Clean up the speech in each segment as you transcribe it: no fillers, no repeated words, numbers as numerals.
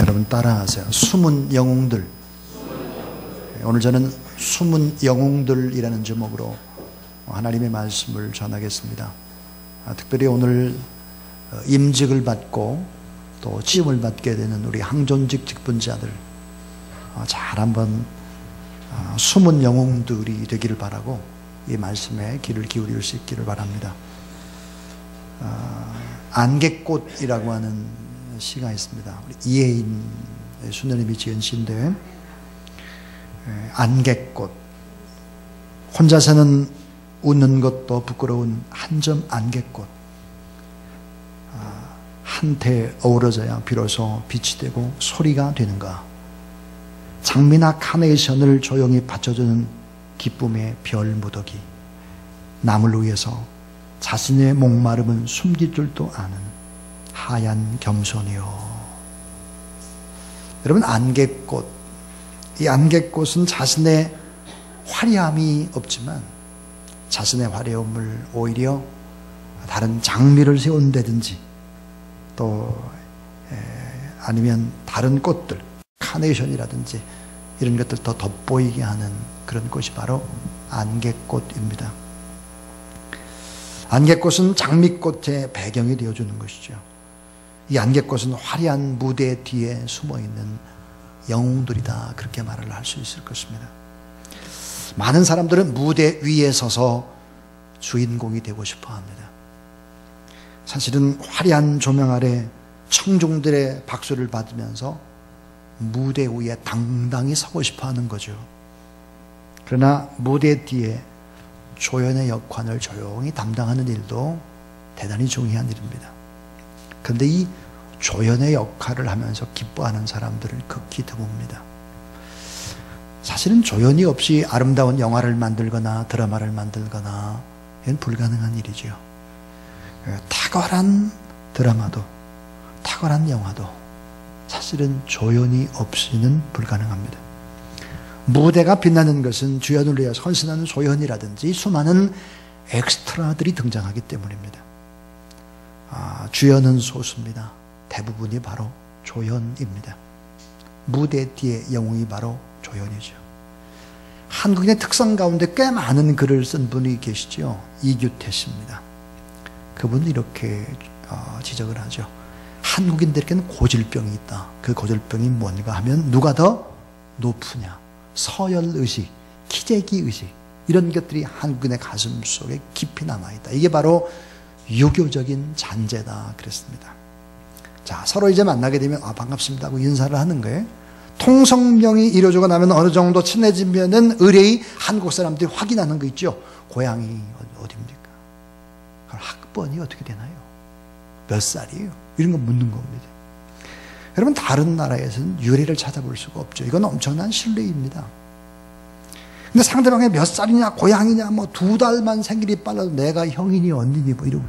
여러분 따라하세요. 숨은 영웅들. 오늘 저는 숨은 영웅들이라는 제목으로 하나님의 말씀을 전하겠습니다. 특별히 오늘 임직을 받고 또 시험을 받게 되는 우리 항존직 직분자들 잘 한번 숨은 영웅들이 되기를 바라고 이 말씀에 귀를 기울일 수 있기를 바랍니다. 안개꽃이라고 하는 시가 있습니다. 우리 이혜인 수녀님이 지은 시인데, 안개꽃. 혼자서는 웃는 것도 부끄러운 한 점 안개꽃. 한테 어우러져야 비로소 빛이 되고 소리가 되는가. 장미나 카네이션을 조용히 받쳐주는 기쁨의 별 무더기. 남을 위해서 자신의 목마름은 숨길 줄도 아는 하얀 겸손이요. 여러분, 안개꽃. 이 안개꽃은 자신의 화려함이 없지만 자신의 화려함을 오히려 다른 장미를 세운다든지 또 아니면 다른 꽃들, 카네이션이라든지 이런 것들 더 돋보이게 하는 그런 꽃이 바로 안개꽃입니다. 안개꽃은 장미꽃의 배경이 되어주는 것이죠. 이 안개꽃은 화려한 무대 뒤에 숨어있는 영웅들이다, 그렇게 말을 할 수 있을 것입니다. 많은 사람들은 무대 위에 서서 주인공이 되고 싶어 합니다. 사실은 화려한 조명 아래 청중들의 박수를 받으면서 무대 위에 당당히 서고 싶어 하는 거죠. 그러나 무대 뒤에 조연의 역할을 조용히 담당하는 일도 대단히 중요한 일입니다. 그런데 이 조연의 역할을 하면서 기뻐하는 사람들은 극히 드뭅니다. 사실은 조연이 없이 아름다운 영화를 만들거나 드라마를 만들거나 이건 불가능한 일이죠. 탁월한 드라마도 탁월한 영화도 사실은 조연이 없이는 불가능합니다. 무대가 빛나는 것은 주연을 위해 헌신하는 조연이라든지 수많은 엑스트라들이 등장하기 때문입니다. 주연은 소수입니다. 대부분이 바로 조연입니다. 무대 뒤의 영웅이 바로 조연이죠. 한국인의 특성 가운데 꽤 많은 글을 쓴 분이 계시죠. 이규태 씨입니다. 그분은 이렇게 지적을 하죠. 한국인들에게는 고질병이 있다. 그 고질병이 뭔가 하면 누가 더 높으냐, 서열의식, 키재기의식, 이런 것들이 한국인의 가슴 속에 깊이 남아있다. 이게 바로 유교적인 잔재다 그랬습니다. 자, 서로 이제 만나게 되면 반갑습니다 하고 인사를 하는 거예요. 통성명이 이루어지고 나면 어느 정도 친해지면은 의뢰의 한국 사람들이 확인하는 거 있죠. 고향이 어디입니까? 학번이 어떻게 되나요? 몇 살이에요? 이런 거 묻는 겁니다. 여러분, 다른 나라에서는 유래를 찾아볼 수가 없죠. 이건 엄청난 신뢰입니다. 근데 상대방이 몇 살이냐, 고향이냐, 뭐 2달만 생일이 빨라도 내가 형이니 언니니 뭐 이러고,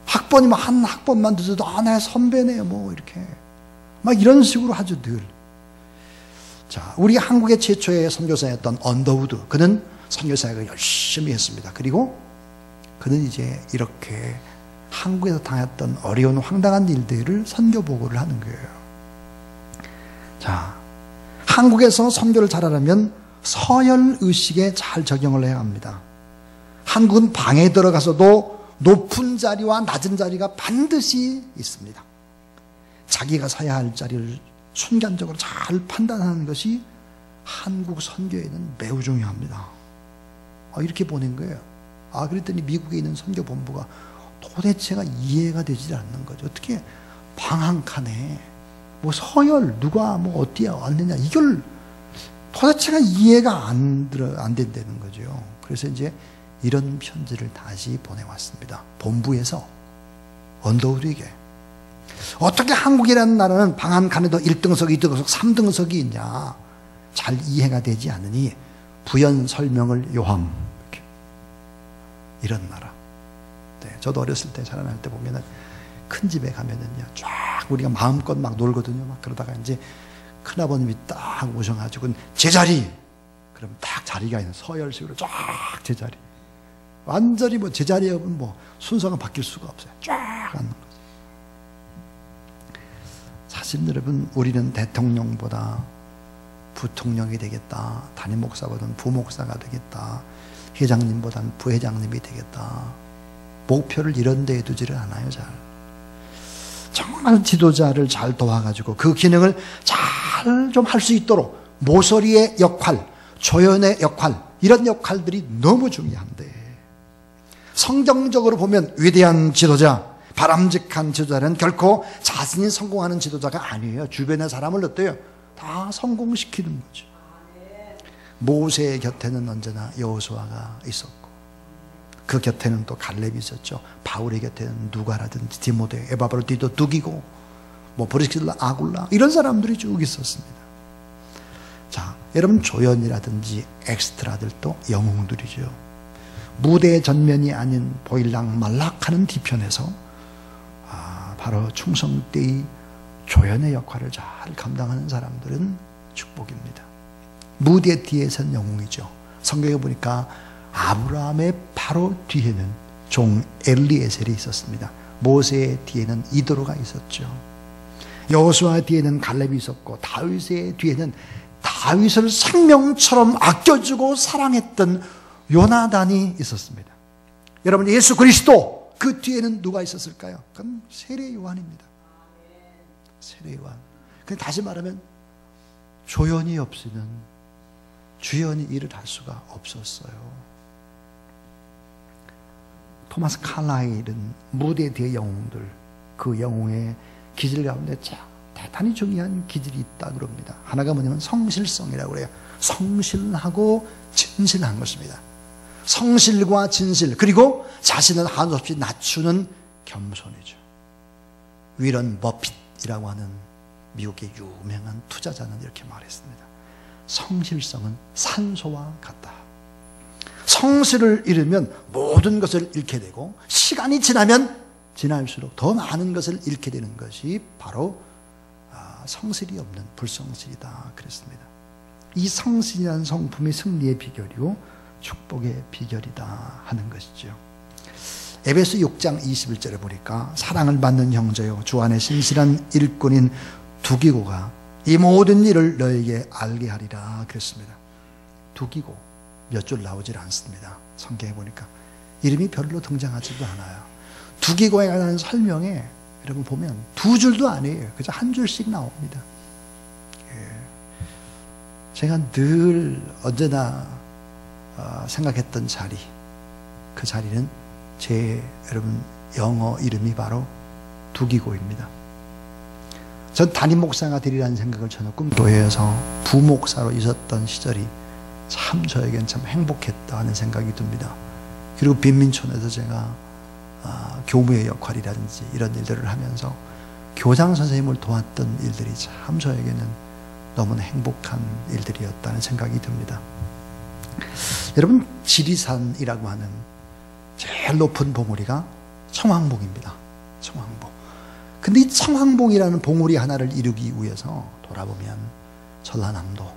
학번이 뭐 한 학번만 늦어도 내 선배네 뭐 이렇게 막 이런 식으로 하죠, 늘. 자, 우리 한국의 최초의 선교사였던 언더우드, 그는 선교사역을 열심히 했습니다. 그리고 그는 이제 이렇게 한국에서 당했던 어려운 황당한 일들을 선교 보고를 하는 거예요. 자, 한국에서 선교를 잘하려면 서열의식에 잘 적용을 해야 합니다. 한국은 방에 들어가서도 높은 자리와 낮은 자리가 반드시 있습니다. 자기가 서야 할 자리를 순간적으로 잘 판단하는 것이 한국 선교에는 매우 중요합니다. 이렇게 보낸 거예요. 그랬더니 미국에 있는 선교본부가 도대체가 이해가 되지 않는 거죠. 어떻게 방 한 칸에 뭐 서열, 누가 뭐 어디에 왔느냐, 이걸 도대체가 이해가 안 된다는 거죠. 그래서 이제 이런 편지를 다시 보내왔습니다. 본부에서 언더우드에게. 어떻게 한국이라는 나라는 방 한 칸에도 1등석, 2등석, 3등석이 있냐. 잘 이해가 되지 않으니 부연 설명을 요함. 이렇게. 이런 나라. 네, 저도 어렸을 때 자라날 때 보면은 큰 집에 가면은요, 쫙 우리가 마음껏 막 놀거든요. 막 그러다가 이제 큰아버님이 딱 오셔가지고 제자리. 그럼 딱 자리가 있는 서열식으로 쫙 제자리. 완전히 뭐 제자리에 뭐 순서가 바뀔 수가 없어요. 쫙 앉는 거죠. 사실 여러분, 우리는 대통령보다 부통령이 되겠다, 담임 목사보다는 부목사가 되겠다, 회장님보다는 부회장님이 되겠다, 목표를 이런 데에 두지를 않아요. 잘 정말 지도자를 잘 도와가지고 그 기능을 잘 좀 할 수 있도록 모서리의 역할, 조연의 역할, 이런 역할들이 너무 중요한데, 성경적으로 보면 위대한 지도자, 바람직한 지도자는 결코 자신이 성공하는 지도자가 아니에요. 주변의 사람을 어때요? 다 성공시키는 거죠. 모세의 곁에는 언제나 여호수아가 있었고, 그 곁에는 또 갈렙이 있었죠. 바울의 곁에는 누가라든지 디모데, 에바브로디도 둑이고, 브리스길라, 아굴라, 이런 사람들이 쭉 있었습니다. 자, 여러분, 조연이라든지 엑스트라들도 영웅들이죠. 무대 전면이 아닌 보일랑 말락하는 뒤편에서 바로 충성 때의 조연의 역할을 잘 감당하는 사람들은 축복입니다. 무대 뒤에선 영웅이죠. 성경에 보니까 아브라함의 바로 뒤에는 종 엘리에셀이 있었습니다. 모세의 뒤에는 이도로가 있었죠. 여호수아 뒤에는 갈렙이 있었고, 다윗의 뒤에는 다윗을 생명처럼 아껴주고 사랑했던 요나단이 있었습니다. 여러분, 예수 그리스도 그 뒤에는 누가 있었을까요? 그럼 세례 요한입니다. 세례 요한. 근데 다시 말하면 조연이 없이는 주연이 일을 할 수가 없었어요. 토마스 칼라일은 무대 뒤의 영웅들, 그 영웅의 기질 가운데 대단히 중요한 기질이 있다 그럽니다. 하나가 뭐냐면 성실성이라고 그래요. 성실하고 진실한 것입니다. 성실과 진실, 그리고 자신을 한없이 낮추는 겸손이죠. 위런 버핏이라고 하는 미국의 유명한 투자자는 이렇게 말했습니다. 성실성은 산소와 같다. 성실을 잃으면 모든 것을 잃게 되고, 시간이 지나면 지날수록 더 많은 것을 잃게 되는 것이 바로 성실이 없는 불성실이다 그랬습니다. 이 성실이라는 성품이 승리의 비결이고 축복의 비결이다 하는 것이죠. 에베소 6장 21절에 보니까 사랑을 받는 형제요, 주 안에 신실한 일꾼인 두기고가 이 모든 일을 너에게 알게 하리라 그랬습니다. 두기고 몇 줄 나오질 않습니다. 성경에 보니까 이름이 별로 등장하지도 않아요. 두기고에 관한 설명에 여러분 보면 두 줄도 아니에요. 그저 한 줄씩 나옵니다. 제가 늘 언제나 생각했던 자리, 그 자리는 제 여러분 영어 이름이 바로 두기고입니다. 전 담임 목사가 되리라는 생각을 저는 꿈도에서 부목사로 있었던 시절이 참 저에겐 참 행복했다 하는 생각이 듭니다. 그리고 빈민촌에서 제가 교무의 역할이라든지 이런 일들을 하면서 교장 선생님을 도왔던 일들이 참 저에게는 너무나 행복한 일들이었다는 생각이 듭니다. 여러분, 지리산이라고 하는 제일 높은 봉우리가 청황봉입니다. 청황봉. 근데 이 청황봉이라는 봉우리 하나를 이루기 위해서 돌아보면 전라남도,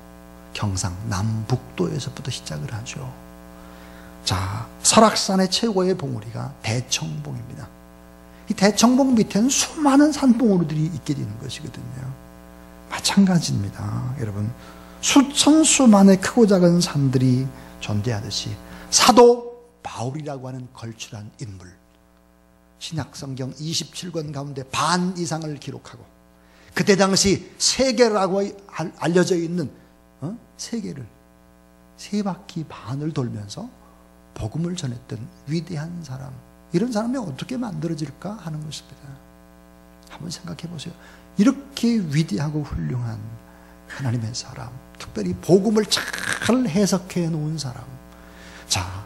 경상, 남북도에서부터 시작을 하죠. 자, 설악산의 최고의 봉우리가 대청봉입니다. 이 대청봉 밑에는 수많은 산봉우리들이 있게 되는 것이거든요. 마찬가지입니다. 여러분, 수천수만의 크고 작은 산들이 존재하듯이 사도 바울이라고 하는 걸출한 인물, 신약성경 27권 가운데 반 이상을 기록하고 그때 당시 세계라고 알려져 있는 세계를 세 바퀴 반을 돌면서 복음을 전했던 위대한 사람, 이런 사람이 어떻게 만들어질까 하는 것입니다. 한번 생각해 보세요. 이렇게 위대하고 훌륭한 하나님의 사람, 특별히 복음을 잘 해석해 놓은 사람, 자,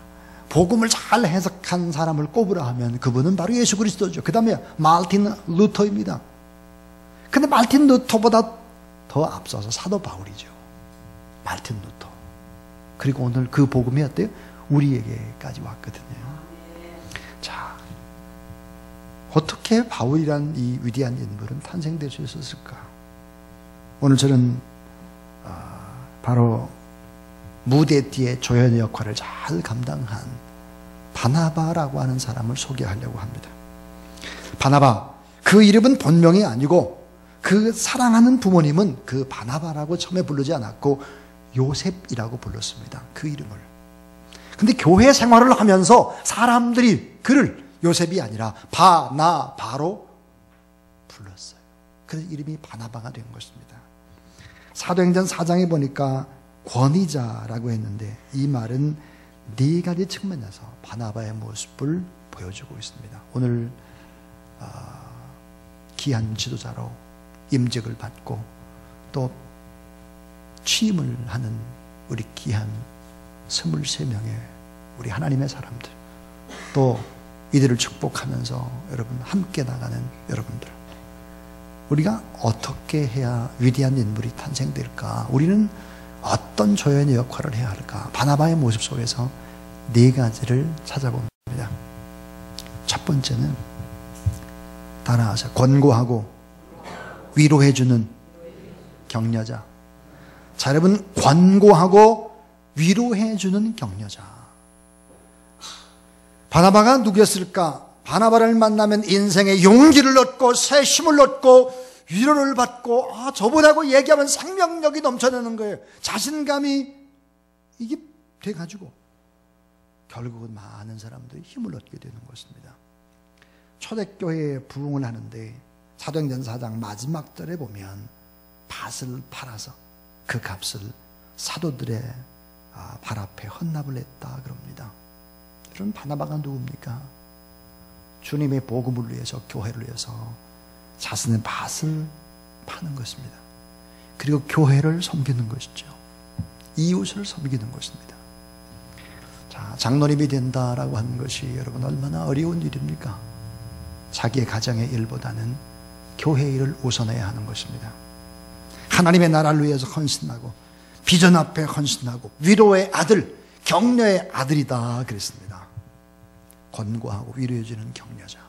복음을 잘 해석한 사람을 꼽으라 하면 그분은 바로 예수 그리스도죠. 그 다음에 마르틴 루터입니다. 근데 마르틴 루터보다 더 앞서서 사도 바울이죠. 마르틴 루터. 그리고 오늘 그 복음이 어때요? 우리에게까지 왔거든요. 자, 어떻게 바울이란 이 위대한 인물은 탄생될 수 있었을까? 오늘 저는 바로 무대 뒤에 조연의 역할을 잘 감당한 바나바라고 하는 사람을 소개하려고 합니다. 바나바, 그 이름은 본명이 아니고 그 사랑하는 부모님은 그 바나바라고 처음에 부르지 않았고 요셉이라고 불렀습니다. 그 이름을. 근데 교회 생활을 하면서 사람들이 그를 요셉이 아니라 바나바로 불렀어요. 그래서 이름이 바나바가 된 것입니다. 사도행전 4장에 보니까 권위자라고 했는데 이 말은 네 가지 측면에서 바나바의 모습을 보여주고 있습니다. 오늘 귀한 지도자로 임직을 받고 또 취임을 하는 우리 귀한 23명의 우리 하나님의 사람들, 또 이들을 축복하면서 여러분 함께 나가는 여러분들, 우리가 어떻게 해야 위대한 인물이 탄생될까? 우리는 어떤 조연의 역할을 해야 할까? 바나바의 모습 속에서 네 가지를 찾아봅니다. 첫 번째는 따라하세요. 권고하고 위로해주는 격려자. 자, 여러분, 권고하고 위로해주는 격려자. 바나바가 누구였을까? 바나바를 만나면 인생의 용기를 얻고 새 힘을 얻고 위로를 받고 저분하고 얘기하면 생명력이 넘쳐나는 거예요. 자신감이 이게 돼가지고 결국은 많은 사람들이 힘을 얻게 되는 것입니다. 초대교회에 부흥을 하는데 사도행전 4장 마지막 절에 보면 밭을 팔아서 그 값을 사도들의 발 앞에 헌납을 했다 그럽니다. 그런 바나바가 누굽니까? 주님의 복음을 위해서, 교회를 위해서 자신의 밭을 파는 것입니다. 그리고 교회를 섬기는 것이죠. 이웃을 섬기는 것입니다. 자, 장로님이 된다라고 하는 것이 여러분 얼마나 어려운 일입니까? 자기의 가정의 일보다는 교회 일을 우선해야 하는 것입니다. 하나님의 나라를 위해서 헌신하고 비전 앞에 헌신하고 위로의 아들, 격려의 아들이다 그랬습니다. 권고하고 위로해주는 격려자.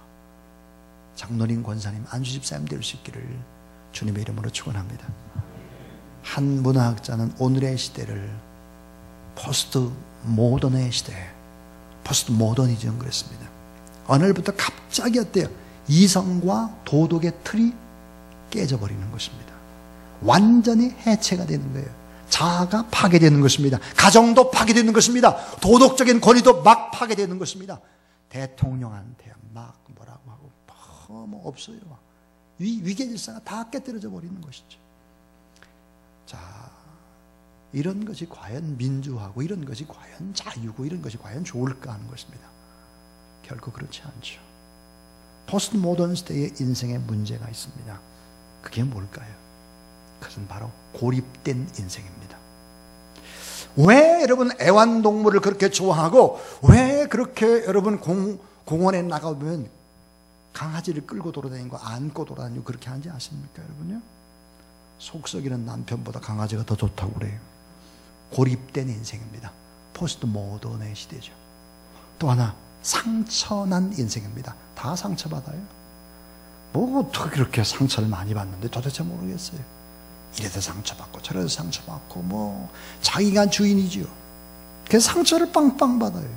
장로님, 권사님, 안수집사님 될 수 있기를 주님의 이름으로 축원합니다. 한 문화학자는 오늘의 시대를 포스트 모던의 시대, 포스트 모더니즘 그랬습니다. 어느 날부터 갑자기 어때요? 이성과 도덕의 틀이 깨져버리는 것입니다. 완전히 해체가 되는 거예요. 자아가 파괴되는 것입니다. 가정도 파괴되는 것입니다. 도덕적인 권위도 막 파괴되는 것입니다. 대통령한테 막 뭐라고 하고 뭐 없어요. 위계질서가 다 깨뜨려져 버리는 것이죠. 자, 이런 것이 과연 민주화고 이런 것이 과연 자유고 이런 것이 과연 좋을까 하는 것입니다. 결코 그렇지 않죠. 포스트 모던 시대의 인생에 문제가 있습니다. 그게 뭘까요? 그것은 바로 고립된 인생입니다. 왜 여러분 애완동물을 그렇게 좋아하고 왜 그렇게 여러분 공원에 나가보면 강아지를 끌고 돌아다니고 안고 돌아다니고 그렇게 하는지 아십니까 여러분요? 속썩이는 남편보다 강아지가 더 좋다고 그래요. 고립된 인생입니다. 포스트 모던의 시대죠. 또 하나 상처난 인생입니다. 다 상처받아요. 뭐 어떻게 그렇게 상처를 많이 받는데 도대체 모르겠어요. 이래서 상처받고 저래서 상처받고 뭐 자기가 주인이지요. 그래서 상처를 빵빵 받아요.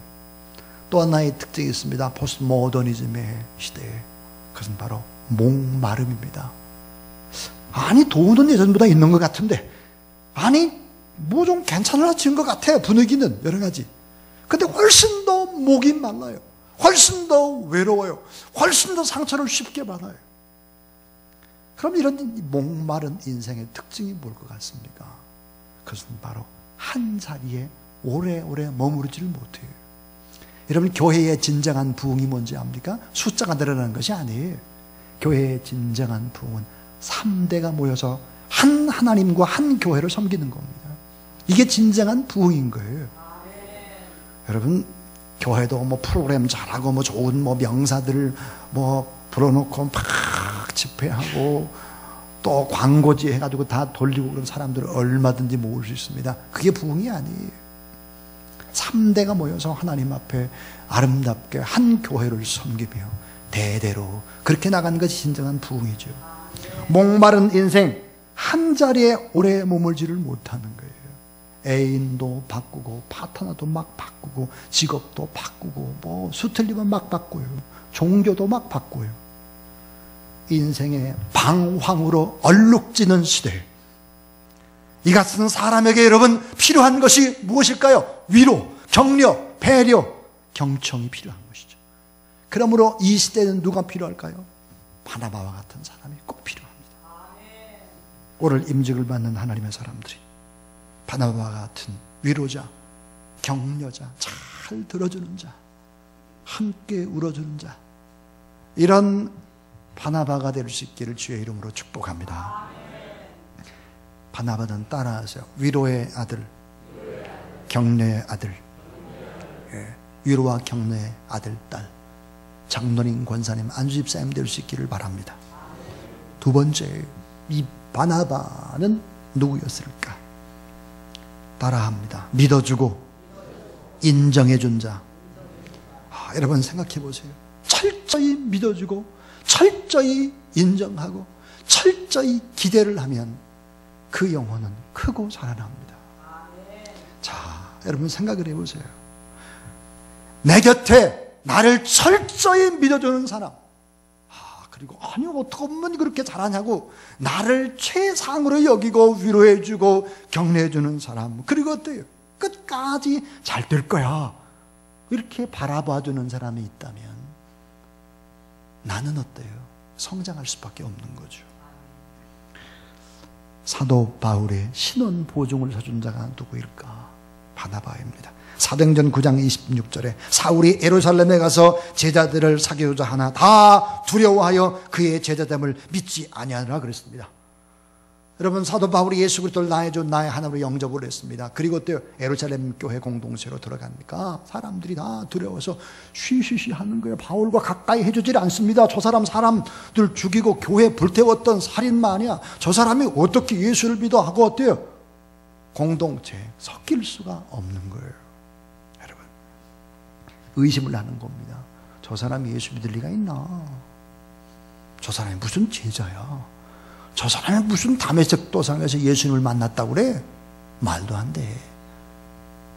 또 하나의 특징이 있습니다. 포스트 모더니즘의 시대에. 그것은 바로 목마름입니다. 아니 돈은 예전보다 있는 것 같은데 아니 뭐 좀 괜찮아진 것 같아요. 분위기는 여러 가지. 근데 훨씬 더 목이 말라요. 훨씬 더 외로워요. 훨씬 더 상처를 쉽게 받아요. 그럼 이런 목마른 인생의 특징이 뭘 것 같습니까? 그것은 바로 한 자리에 오래오래 머무르지를 못해요. 여러분 교회의 진정한 부흥이 뭔지 압니까? 숫자가 늘어나는 것이 아니에요. 교회의 진정한 부흥은 3대가 모여서 한 하나님과 한 교회를 섬기는 겁니다. 이게 진정한 부흥인 거예요. 여러분 교회도 뭐 프로그램 잘하고 뭐 좋은 뭐 명사들을 뭐 불어놓고 막 집회하고 또 광고지 해가지고 다 돌리고 그런 사람들을 얼마든지 모을 수 있습니다. 그게 부흥이 아니에요. 3대가 모여서 하나님 앞에 아름답게 한 교회를 섬기며 대대로 그렇게 나가는 것이 진정한 부흥이죠. 목마른 인생 한 자리에 오래 머물지를 못하는 거예요. 애인도 바꾸고 파트너도 막 바꾸고 직업도 바꾸고 뭐 수틀리면 막 바꿔요. 종교도 막 바꿔요. 인생의 방황으로 얼룩지는 시대에 이 같은 사람에게 여러분 필요한 것이 무엇일까요? 위로, 격려, 배려, 경청이 필요한 것이죠. 그러므로 이 시대는 누가 필요할까요? 바나바와 같은 사람이 꼭 필요합니다. 오늘 임직을 받는 하나님의 사람들이 바나바와 같은 위로자, 격려자, 잘 들어주는 자, 함께 울어주는 자, 이런 바나바가 될 수 있기를 주의 이름으로 축복합니다. 바나바는 따라하세요. 위로의 아들, 격려의 아들. 위로와 격려의 아들, 딸, 장로님, 권사님, 안수집사님 될 수 있기를 바랍니다. 두 번째, 이 바나바는 누구였을까? 따라합니다. 믿어주고 인정해준 자. 여러분 생각해 보세요. 철저히 믿어주고 철저히 인정하고 철저히 기대를 하면 그 영혼은 크고 살아납니다. 자, 여러분 생각을 해보세요. 내 곁에 나를 철저히 믿어주는 사람, 그리고 아니 어떻게 하면 그렇게 잘하냐고 나를 최상으로 여기고 위로해주고 격려해주는 사람, 그리고 어때요? 끝까지 잘 될 거야 이렇게 바라봐주는 사람이 있다면 나는 어때요? 성장할 수밖에 없는 거죠. 사도 바울의 신원 보증을 서준 자가 누구일까? 바나바입니다. 사도행전 9장 26절에 사울이 예루살렘에 가서 제자들을 사귀고자 하나 다 두려워하여 그의 제자됨을 믿지 아니하느라 그랬습니다. 여러분, 사도 바울이 예수 그리스도를 나의 주 나의 하나님으로 영접을 했습니다. 그리고 또 예루살렘 교회 공동체로 들어가니까 사람들이 다 두려워서 쉬쉬쉬 하는 거예요. 바울과 가까이 해주질 않습니다. 저 사람 사람들 죽이고 교회 불태웠던 살인마 아니야. 저 사람이 어떻게 예수를 믿어 하고 어때요? 공동체에 섞일 수가 없는 거예요. 여러분, 의심을 하는 겁니다. 저 사람이 예수 믿을 리가 있나? 저 사람이 무슨 제자야? 저 사람이 무슨 다메섹 도상에서 예수님을 만났다고 그래? 말도 안 돼.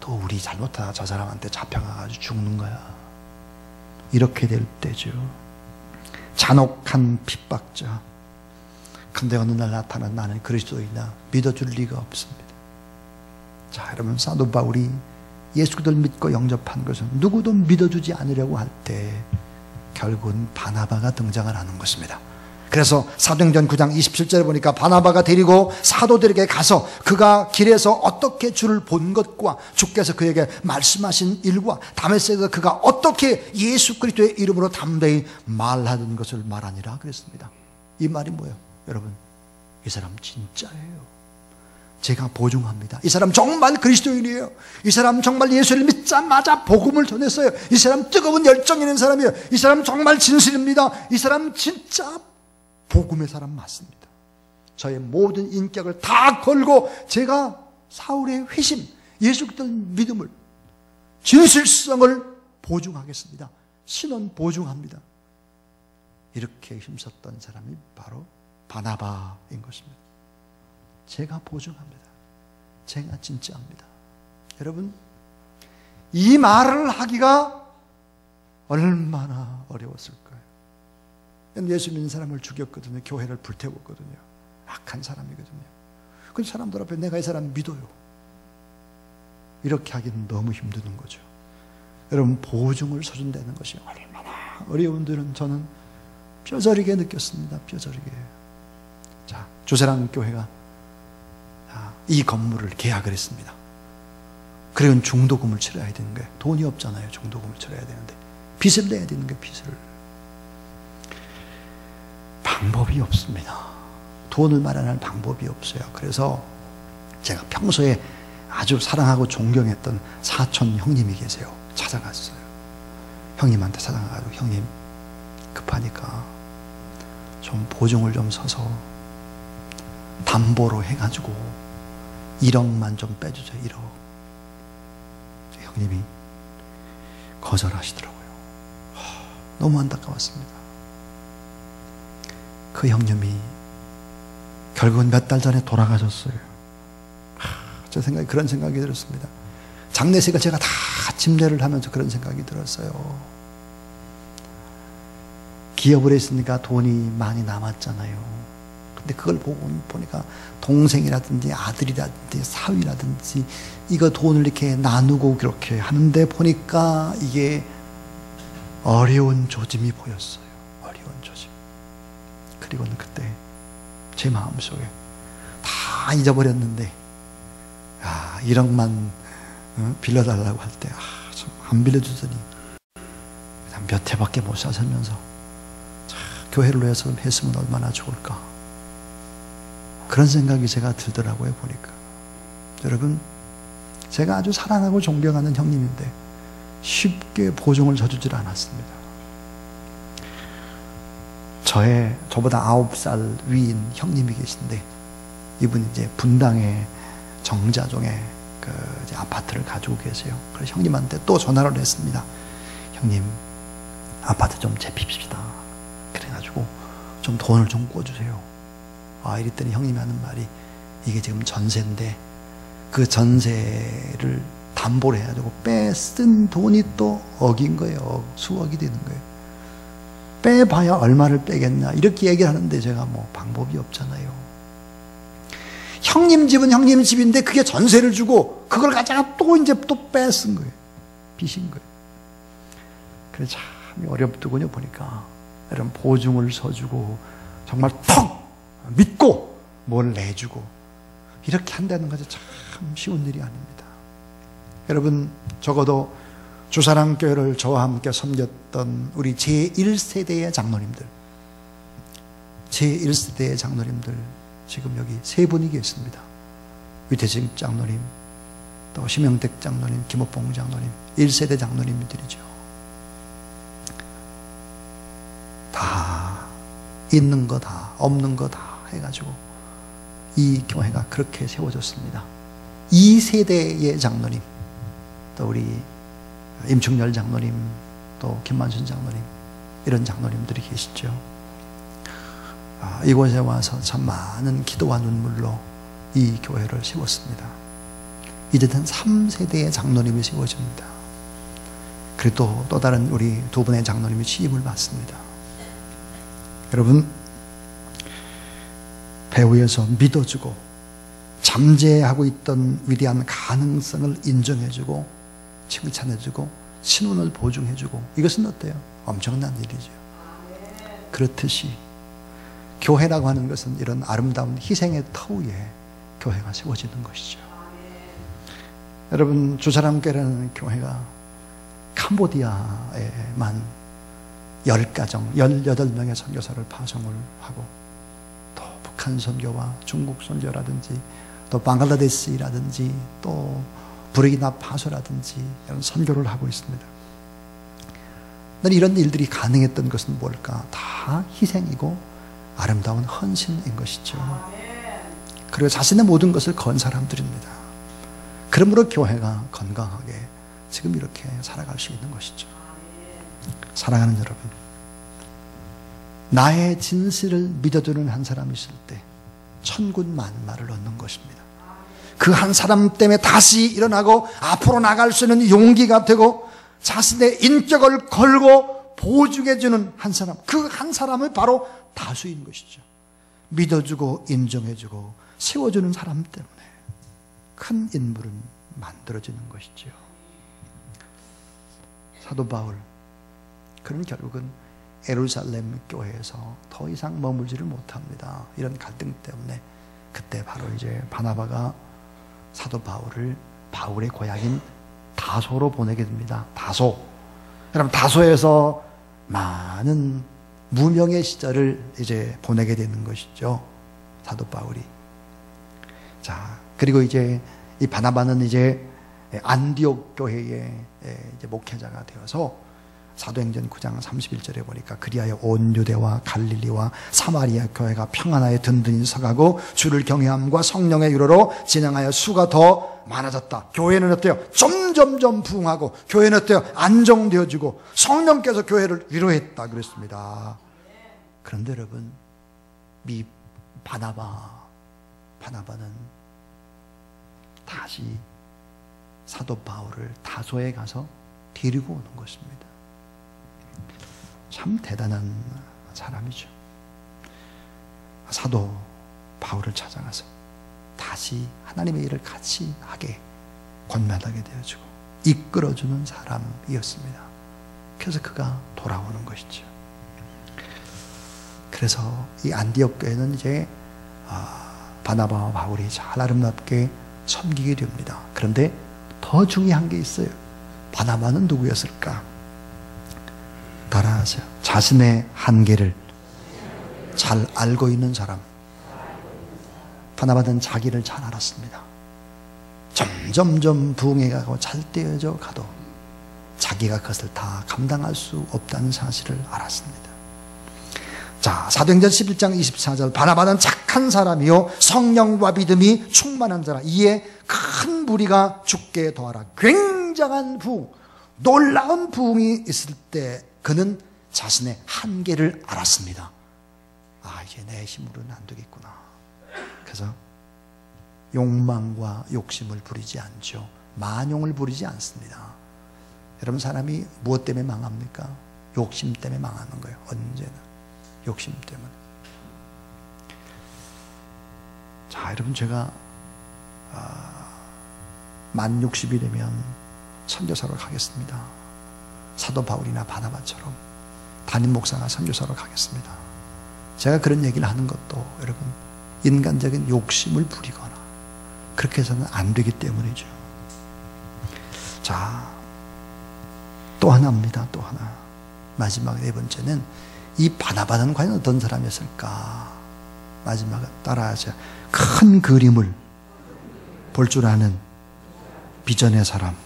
또 우리 잘못하다 저 사람한테 잡혀가가지고 죽는 거야. 이렇게 될 때죠. 잔혹한 핍박자. 근데 어느 날 나타난 나는 그리스도이나 믿어줄 리가 없습니다. 자, 여러분, 사도 바울이 예수 그리스도를 믿고 영접한 것은 누구도 믿어주지 않으려고 할 때 결국은 바나바가 등장을 하는 것입니다. 그래서 사도행전 9장 27절에 보니까 바나바가 데리고 사도들에게 가서 그가 길에서 어떻게 주를 본 것과 주께서 그에게 말씀하신 일과 다메섹에서 그가 어떻게 예수 그리스도의 이름으로 담대히 말하던 것을 말하니라 그랬습니다. 이 말이 뭐예요? 여러분, 이 사람 진짜예요. 제가 보증합니다. 이 사람 정말 그리스도인이에요. 이 사람 정말 예수를 믿자마자 복음을 전했어요. 이 사람 뜨거운 열정 있는 사람이에요. 이 사람 정말 진실입니다. 이 사람 진짜 복음의 사람 맞습니다. 저의 모든 인격을 다 걸고 제가 사울의 회심, 예수 그리스도의 믿음을, 진실성을 보증하겠습니다. 신원 보증합니다. 이렇게 힘썼던 사람이 바로 바나바인 것입니다. 제가 보증합니다. 제가 진짜합니다. 여러분, 이 말을 하기가 얼마나 어려웠을까요? 예수 믿는 사람을 죽였거든요. 교회를 불태웠거든요. 악한 사람이거든요. 그 사람들 앞에 내가 이 사람 믿어요. 이렇게 하기는 너무 힘든 거죠. 여러분, 보증을 서준다는 것이 얼마나 어려운 줄은 저는 뼈저리게 느꼈습니다. 뼈저리게. 자, 주세랑 교회가 이 건물을 계약을 했습니다. 그리고 중도금을 치러야 되는 거예요. 돈이 없잖아요. 중도금을 치러야 되는데 빚을 내야 되는 거예요. 빚을. 방법이 없습니다. 돈을 마련할 방법이 없어요. 그래서 제가 평소에 아주 사랑하고 존경했던 사촌 형님이 계세요. 찾아갔어요. 형님한테 찾아가가지고 형님 급하니까 좀 보증을 좀 서서 담보로 해가지고 1억만 좀 빼주세요. 1억. 형님이 거절하시더라고요. 너무 안타까웠습니다. 그 형님이 결국은 몇 달 전에 돌아가셨어요. 제 생각에 그런 생각이 들었습니다. 장례식을 제가 다 침례를 하면서 그런 생각이 들었어요. 기업을 했으니까 돈이 많이 남았잖아요. 근데 그걸 보니까 동생이라든지 아들이라든지 사위라든지 이거 돈을 이렇게 나누고 그렇게 하는데 보니까 이게 어려운 조짐이 보였어요. 어려운 조짐. 그리고는 그때 제 마음속에 다 잊어버렸는데 1억만 빌려달라고 할 때 좀 안 빌려주더니 몇 해밖에 못 살면서 교회를 위해서 했으면 얼마나 좋을까, 그런 생각이 제가 들더라고요. 보니까 여러분, 제가 아주 사랑하고 존경하는 형님인데 쉽게 보증을 져주질 않았습니다. 저보다 9살 위인 형님이 계신데, 이분이 이제 분당의 정자동에 이제 아파트를 가지고 계세요. 그래서 형님한테 또 전화를 했습니다. 형님, 아파트 좀 재핍시다. 그래가지고 좀 돈을 좀 꿔주세요. 이랬더니 형님이 하는 말이, 이게 지금 전세인데 그 전세를 담보를 해가지고 빼쓴 돈이 또 억인 거예요. 수억이 되는 거예요. 빼봐야 얼마를 빼겠냐, 이렇게 얘기를 하는데 제가 뭐 방법이 없잖아요. 형님 집은 형님 집인데 그게 전세를 주고 그걸 가져가 또 이제 또 뺏은 거예요. 빚인 거예요. 그래서 참 어렵더군요. 보니까 이런 보증을 서주고 정말 턱 믿고 뭘 내주고 이렇게 한다는 것이 참 쉬운 일이 아닙니다. 여러분, 적어도 주사랑교회를 저와 함께 섬겼던 우리 제1세대의 장로님들, 제1세대의 장로님들 지금 여기 3분이 계십니다. 위태식 장로님, 또 심영택 장로님, 김옥봉 장로님, 1세대 장로님들이죠. 다 있는 거 다 없는 거 다 해가지고 이 교회가 그렇게 세워졌습니다. 2세대의 장로님, 또 우리 임충렬 장로님, 또 김만순 장로님, 이런 장로님들이 계시죠. 이곳에 와서 참 많은 기도와 눈물로 이 교회를 세웠습니다. 이제는 3세대의 장로님이 세워집니다. 그리고 또 다른 우리 2분의 장로님이 취임을 받습니다. 여러분, 배후에서 믿어주고 잠재하고 있던 위대한 가능성을 인정해주고 칭찬해주고 신원을 보증해주고, 이것은 어때요? 엄청난 일이죠. 그렇듯이 교회라고 하는 것은 이런 아름다운 희생의 터 위에 교회가 세워지는 것이죠. 여러분, 주사랑교회라는 교회가 캄보디아에만 10가정, 18명의 선교사를 파송을 하고, 또 북한 선교와 중국 선교라든지 또 방글라데시라든지 또 부르키나파소라든지 이런 선교를 하고 있습니다. 이런 일들이 가능했던 것은 뭘까? 다 희생이고 아름다운 헌신인 것이죠. 그리고 자신의 모든 것을 건 사람들입니다. 그러므로 교회가 건강하게 지금 이렇게 살아갈 수 있는 것이죠. 사랑하는 여러분, 나의 진실을 믿어주는 한 사람이 있을 때 천군 만마를 얻는 것입니다. 그 한 사람 때문에 다시 일어나고 앞으로 나갈 수 있는 용기가 되고 자신의 인격을 걸고 보증해주는 한 사람, 그 한 사람을 바로 다수인 것이죠. 믿어주고 인정해주고 세워주는 사람 때문에 큰 인물은 만들어지는 것이죠. 사도 바울, 그는 결국은 예루살렘 교회에서 더 이상 머물지를 못합니다. 이런 갈등 때문에 그때 바로 이제 바나바가 사도 바울을 바울의 고향인 다소로 보내게 됩니다. 다소. 여러분, 다소에서 많은 무명의 시절을 이제 보내게 되는 것이죠. 사도 바울이. 자, 그리고 이제 이 바나바는 이제 안디옥 교회의 이제 목회자가 되어서 사도행전 9장 31절에 보니까 그리하여 온 유대와 갈릴리와 사마리아 교회가 평안하여 든든히 서가고 주를 경외함과 성령의 유로로 진행하여 수가 더 많아졌다. 교회는 어때요? 점점점 부흥하고, 교회는 어때요? 안정되어지고 성령께서 교회를 위로했다 그랬습니다. 그런데 여러분, 이 바나바는 다시 사도 바울을 다소에 가서 데리고 오는 것입니다. 참 대단한 사람이죠. 사도 바울을 찾아가서 다시 하나님의 일을 같이 하게 권면하게 되어지고 이끌어주는 사람이었습니다. 그래서 그가 돌아오는 것이죠. 그래서 이 안디옥 교회는 이제 바나바와 바울이 잘 아름답게 섬기게 됩니다. 그런데 더 중요한 게 있어요. 바나바는 누구였을까? 따라하세요. 자신의 한계를 잘 알고 있는 사람. 바나바는 자기를 잘 알았습니다. 점점점 부흥해 가고 잘 되어져 가도 자기가 그것을 다 감당할 수 없다는 사실을 알았습니다. 자, 사도행전 11장 24절 바나바는 착한 사람이요 성령과 믿음이 충만한 자라. 이에 큰 무리가 죽게 더하라. 굉장한 부흥, 놀라운 부흥이 있을 때 그는 자신의 한계를 알았습니다. 이제 내 힘으로는 안 되겠구나. 그래서 욕망과 욕심을 부리지 않죠. 만용을 부리지 않습니다. 여러분, 사람이 무엇 때문에 망합니까? 욕심 때문에 망하는 거예요. 언제나 욕심 때문에. 자, 여러분, 제가 만 60이 되면 선교사로 가겠습니다. 사도 바울이나 바나바처럼 담임 목사가 선교사로 가겠습니다. 제가 그런 얘기를 하는 것도 여러분, 인간적인 욕심을 부리거나 그렇게 해서는 안 되기 때문이죠. 자, 또 하나입니다. 또 하나. 마지막 네 번째는 이 바나바는 과연 어떤 사람이었을까? 마지막은 따라하세요. 큰 그림을 볼 줄 아는 비전의 사람.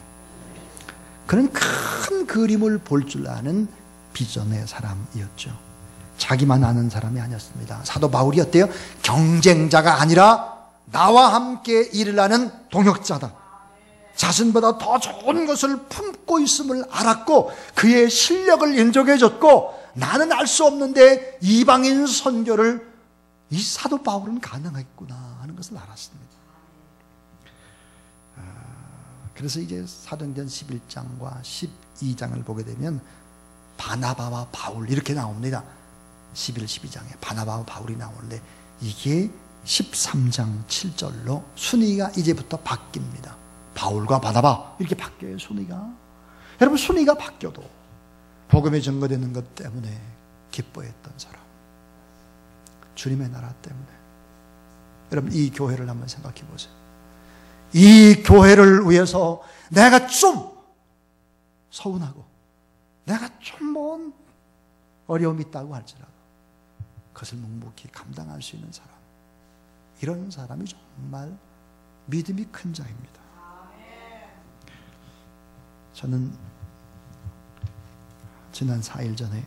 그런 큰 그림을 볼 줄 아는 비전의 사람이었죠. 자기만 아는 사람이 아니었습니다. 사도 바울이 어때요? 경쟁자가 아니라 나와 함께 일을 하는 동역자다. 자신보다 더 좋은 것을 품고 있음을 알았고 그의 실력을 인정해줬고 나는 알 수 없는데 이방인 선교를 이 사도 바울은 가능하겠구나 하는 것을 알았습니다. 그래서 이제 사도행전 11장과 12장을 보게 되면 바나바와 바울 이렇게 나옵니다. 11, 12장에 바나바와 바울이 나오는데 이게 13장 7절로 순위가 이제부터 바뀝니다. 바울과 바나바 이렇게 바뀌어요. 순위가. 여러분, 순위가 바뀌어도 복음에 증거되는 것 때문에 기뻐했던 사람, 주님의 나라 때문에. 여러분, 이 교회를 한번 생각해 보세요. 이 교회를 위해서 내가 좀 서운하고 내가 좀 뭔 어려움이 있다고 할지라도 그것을 묵묵히 감당할 수 있는 사람, 이런 사람이 정말 믿음이 큰 자입니다. 저는 지난 4일 전에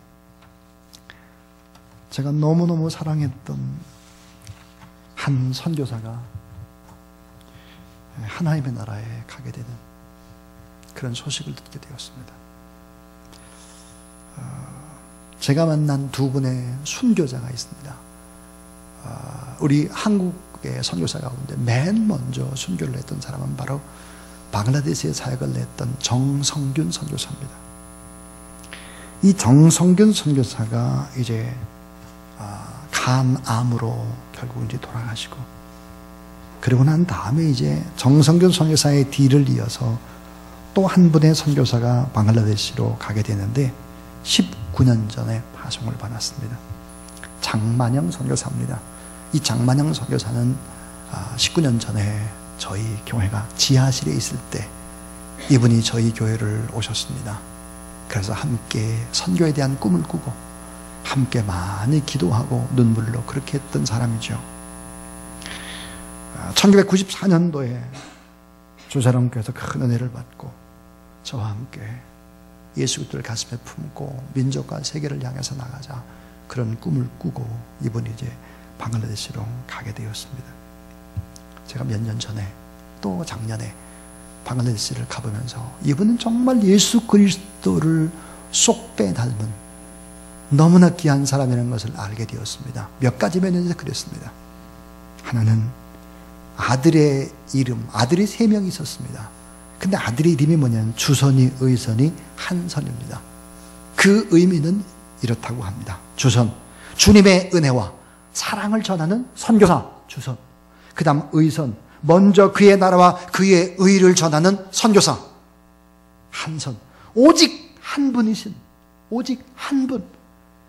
제가 너무너무 사랑했던 한 선교사가 하나님의 나라에 가게 되는 그런 소식을 듣게 되었습니다. 제가 만난 두 분의 순교자가 있습니다. 우리 한국의 선교사 가운데 맨 먼저 순교를 했던 사람은 바로 방글라데시에 사역을 했던 정성균 선교사입니다. 이 정성균 선교사가 이제 간암으로 결국 이제 돌아가시고, 그리고 난 다음에 이제 정성균 선교사의 뒤를 이어서 또 한 분의 선교사가 방글라데시로 가게 되는데 19년 전에 파송을 받았습니다. 장만영 선교사입니다. 이 장만영 선교사는 19년 전에 저희 교회가 지하실에 있을 때 이분이 저희 교회를 오셨습니다. 그래서 함께 선교에 대한 꿈을 꾸고 함께 많이 기도하고 눈물로 그렇게 했던 사람이죠. 1994년도에 조사랑교에서 큰 은혜를 받고 저와 함께 예수 그리스도를 가슴에 품고 민족과 세계를 향해서 나가자, 그런 꿈을 꾸고 이분이 이제 방글라데시로 가게 되었습니다. 제가 몇 년 전에 또 작년에 방글라데시를 가보면서 이분은 정말 예수 그리스도를 쏙 빼닮은 너무나 귀한 사람이라는 것을 알게 되었습니다. 몇 가지 면에서 그랬습니다. 하나는 아들의 이름, 아들이 3명이 있었습니다. 근데 아들의 이름이 뭐냐면 주선이, 의선이, 한선입니다. 그 의미는 이렇다고 합니다. 주선, 주님의 은혜와 사랑을 전하는 선교사 주선, 그 다음 의선, 먼저 그의 나라와 그의 의를 전하는 선교사 한선, 오직 한 분이신, 오직 한 분,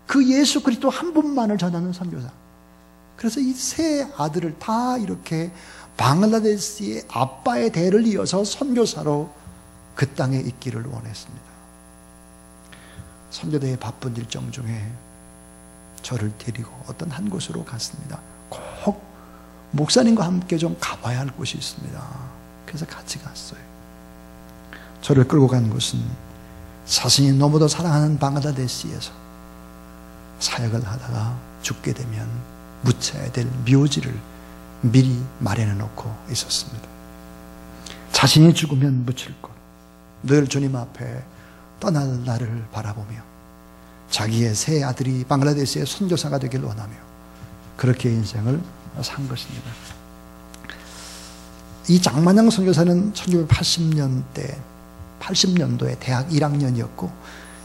그 예수 그리스도 한 분만을 전하는 선교사. 그래서 이 세 아들을 다 이렇게 방글라데시의 아빠의 대를 이어서 선교사로 그 땅에 있기를 원했습니다. 선교대의 바쁜 일정 중에 저를 데리고 어떤 한 곳으로 갔습니다. 꼭 목사님과 함께 좀 가봐야 할 곳이 있습니다. 그래서 같이 갔어요. 저를 끌고 간 곳은 자신이 너무도 사랑하는 방글라데시에서 사역을 하다가 죽게 되면 묻혀야 될 묘지를 미리 마련해 놓고 있었습니다. 자신이 죽으면 묻힐 곳, 늘 주님 앞에 떠날 날을 바라보며 자기의 세 아들이 방글라데시의 선교사가 되길 원하며 그렇게 인생을 산 것입니다. 이 장만영 선교사는 1980년도에 대학 1학년이었고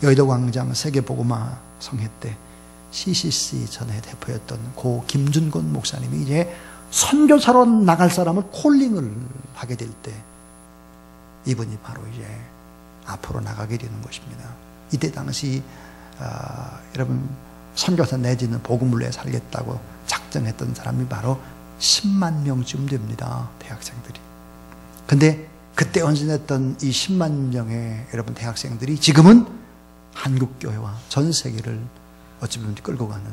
여의도 광장 세계복음화 성회 때 CCC 전에 대표였던 고 김준곤 목사님이 이제 선교사로 나갈 사람을 콜링을 하게 될 때 이분이 바로 이제 앞으로 나가게 되는 것입니다. 이때 당시 여러분 선교사 내지는 복음을 내 살겠다고 작정했던 사람이 바로 10만 명쯤 됩니다. 대학생들이. 근데 그때 헌신했던 이 10만 명의 여러분 대학생들이 지금은 한국교회와 전 세계를 어찌 보면 끌고 가는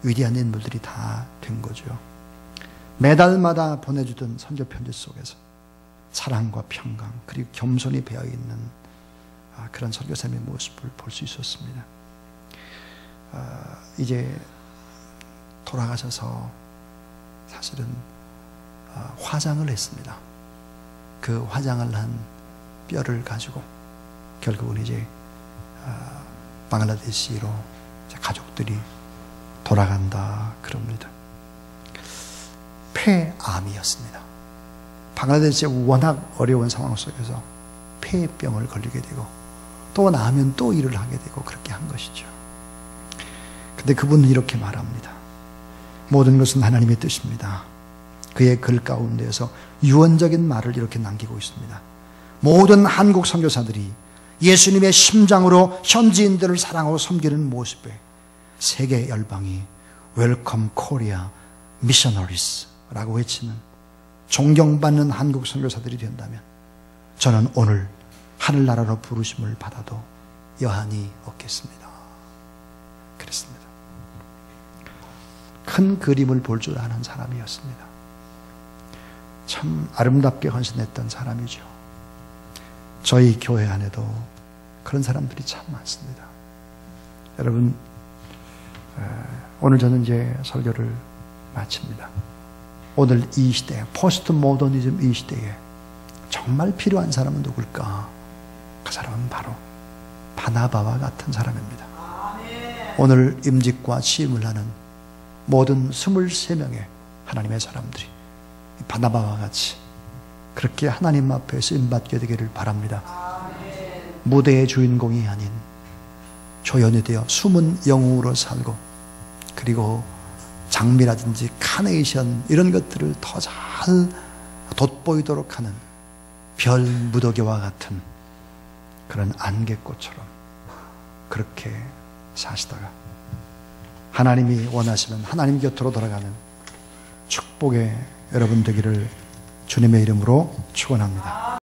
위대한 인물들이 다 된 거죠. 매달마다 보내주던 선교 편지 속에서 사랑과 평강 그리고 겸손이 배어있는 그런 선교사님의 모습을 볼 수 있었습니다. 이제 돌아가셔서 사실은 화장을 했습니다. 그 화장을 한 뼈를 가지고 결국은 이제 방글라데시로 가족들이 돌아간다 그럽니다. 폐암이었습니다. 방글라데시의 워낙 어려운 상황 속에서 폐병을 걸리게 되고 또 나으면 또 일을 하게 되고 그렇게 한 것이죠. 근데 그분은 이렇게 말합니다. 모든 것은 하나님의 뜻입니다. 그의 글 가운데에서 유언적인 말을 이렇게 남기고 있습니다. 모든 한국 선교사들이 예수님의 심장으로 현지인들을 사랑하고 섬기는 모습에 세계 열방이 웰컴 코리아 미셔너리스라고 외치는 존경받는 한국 선교사들이 된다면 저는 오늘 하늘나라로 부르심을 받아도 여한이 없겠습니다. 그랬습니다. 큰 그림을 볼 줄 아는 사람이었습니다. 참 아름답게 헌신했던 사람이죠. 저희 교회 안에도 그런 사람들이 참 많습니다. 여러분, 오늘 저는 이제 설교를 마칩니다. 오늘 이 시대, 포스트 모더니즘 이 시대에 정말 필요한 사람은 누굴까? 그 사람은 바로 바나바와 같은 사람입니다. 오늘 임직과 취임을 하는 모든 23명의 하나님의 사람들이 바나바와 같이 그렇게 하나님 앞에 쓰임받게 되기를 바랍니다. 무대의 주인공이 아닌 조연이 되어 숨은 영웅으로 살고 그리고 장미라든지 카네이션 이런 것들을 더 잘 돋보이도록 하는 별 무더기와 같은 그런 안개꽃처럼 그렇게 사시다가 하나님이 원하시는 하나님 곁으로 돌아가는 축복의 여러분 되기를 주님의 이름으로 축원합니다.